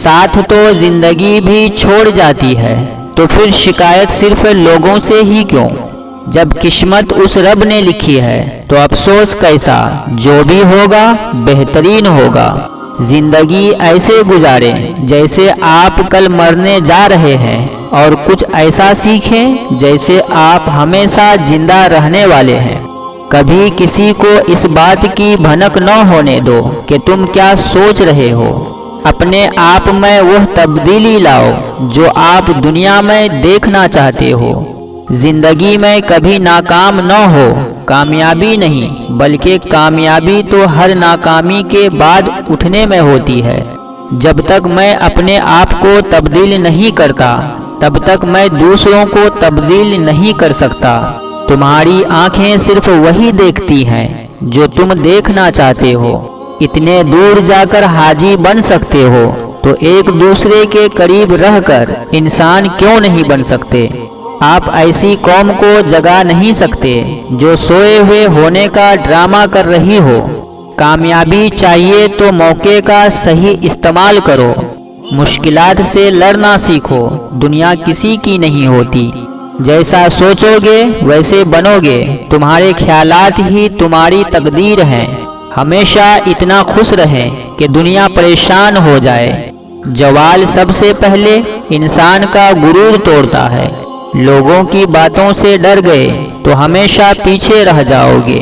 साथ तो जिंदगी भी छोड़ जाती है, तो फिर शिकायत सिर्फ लोगों से ही क्यों। जब किस्मत उस रब ने लिखी है तो अफसोस कैसा, जो भी होगा बेहतरीन होगा। जिंदगी ऐसे गुजारें जैसे आप कल मरने जा रहे हैं, और कुछ ऐसा सीखें जैसे आप हमेशा जिंदा रहने वाले हैं। कभी किसी को इस बात की भनक न होने दो कि तुम क्या सोच रहे हो। अपने आप में वह तब्दीली लाओ जो आप दुनिया में देखना चाहते हो। जिंदगी में कभी नाकाम न हो, कामयाबी नहीं बल्कि कामयाबी तो हर नाकामी के बाद उठने में होती है। जब तक मैं अपने आप को तब्दील नहीं करता, तब तक मैं दूसरों को तब्दील नहीं कर सकता। तुम्हारी आंखें सिर्फ वही देखती हैं जो तुम देखना चाहते हो। इतने दूर जाकर हाजी बन सकते हो तो एक दूसरे के करीब रहकर इंसान क्यों नहीं बन सकते। आप ऐसी कौम को जगा नहीं सकते जो सोए हुए होने का ड्रामा कर रही हो। कामयाबी चाहिए तो मौके का सही इस्तेमाल करो। मुश्किलात से लड़ना सीखो, दुनिया किसी की नहीं होती। जैसा सोचोगे वैसे बनोगे, तुम्हारे ख्यालात ही तुम्हारी तकदीर हैं। हमेशा इतना खुश रहें कि दुनिया परेशान हो जाए। जवाल सबसे पहले इंसान का गुरूर तोड़ता है। लोगों की बातों से डर गए तो हमेशा पीछे रह जाओगे।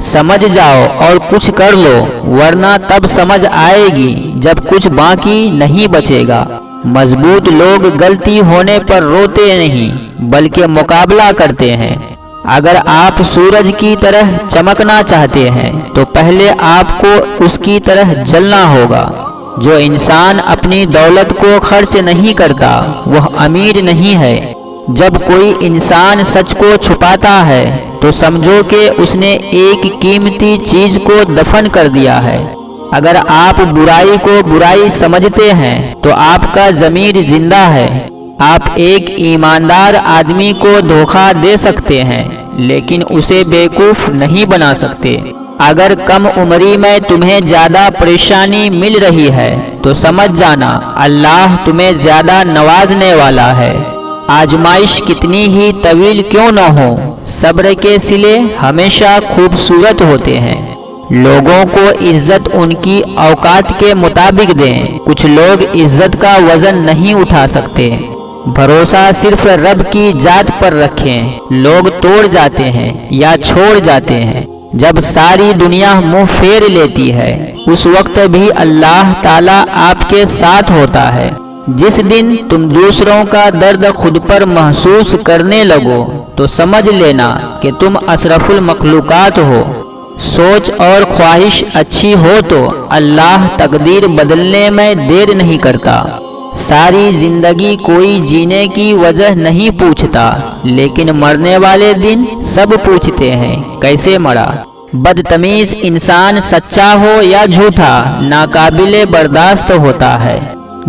समझ जाओ और कुछ कर लो, वरना तब समझ आएगी जब कुछ बाकी नहीं बचेगा। मजबूत लोग गलती होने पर रोते नहीं बल्कि मुकाबला करते हैं। अगर आप सूरज की तरह चमकना चाहते हैं तो पहले आपको उसकी तरह जलना होगा। जो इंसान अपनी दौलत को खर्च नहीं करता वह अमीर नहीं है। जब कोई इंसान सच को छुपाता है तो समझो कि उसने एक कीमती चीज को दफन कर दिया है। अगर आप बुराई को बुराई समझते हैं तो आपका ज़मीर जिंदा है। आप एक ईमानदार आदमी को धोखा दे सकते हैं लेकिन उसे बेवकूफ़ नहीं बना सकते। अगर कम उम्री में तुम्हें ज़्यादा परेशानी मिल रही है तो समझ जाना अल्लाह तुम्हें ज़्यादा नवाजने वाला है। आजमाइश कितनी ही तवील क्यों न हो, सब्र के सिले हमेशा खूबसूरत होते हैं। लोगों को इज्जत उनकी औकात के मुताबिक दें। कुछ लोग इज्जत का वजन नहीं उठा सकते। भरोसा सिर्फ रब की जात पर रखें। लोग तोड़ जाते हैं या छोड़ जाते हैं। जब सारी दुनिया मुंह फेर लेती है उस वक्त भी अल्लाह ताला आपके साथ होता है। जिस दिन तुम दूसरों का दर्द खुद पर महसूस करने लगो तो समझ लेना कि तुम अशरफुल मखलूकात हो। सोच और ख्वाहिश अच्छी हो तो अल्लाह तकदीर बदलने में देर नहीं करता। सारी जिंदगी कोई जीने की वजह नहीं पूछता, लेकिन मरने वाले दिन सब पूछते हैं कैसे मरा। बदतमीज इंसान सच्चा हो या झूठा नाकाबिले बर्दाश्त होता है।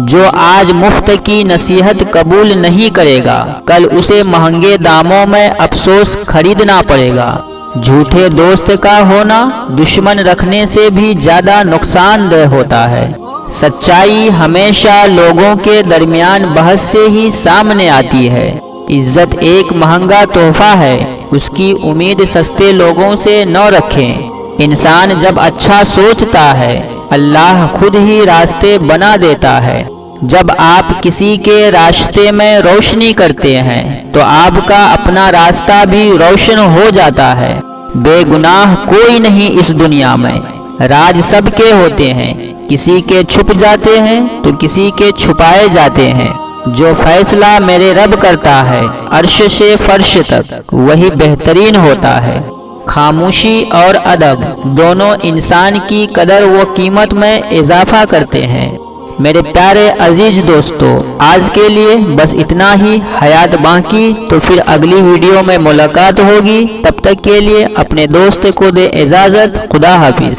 जो आज मुफ्त की नसीहत कबूल नहीं करेगा कल उसे महंगे दामों में अफसोस खरीदना पड़ेगा। झूठे दोस्त का होना दुश्मन रखने से भी ज्यादा नुकसानदेह होता है। सच्चाई हमेशा लोगों के दरमियान बहस से ही सामने आती है। इज्जत एक महंगा तोहफा है, उसकी उम्मीद सस्ते लोगों से न रखें। इंसान जब अच्छा सोचता है अल्लाह खुद ही रास्ते बना देता है। जब आप किसी के रास्ते में रोशनी करते हैं तो आपका अपना रास्ता भी रोशन हो जाता है। बेगुनाह कोई नहीं इस दुनिया में, राज सबके होते हैं। किसी के छुप जाते हैं तो किसी के छुपाए जाते हैं। जो फैसला मेरे रब करता है अर्श से फर्श तक वही बेहतरीन होता है। खामोशी और अदब दोनों इंसान की कदर व कीमत में इजाफा करते हैं। मेरे प्यारे अजीज दोस्तों, आज के लिए बस इतना ही। हयात बाकी तो फिर अगली वीडियो में मुलाकात होगी। तब तक के लिए अपने दोस्त को दे इजाज़त। खुदा हाफिज।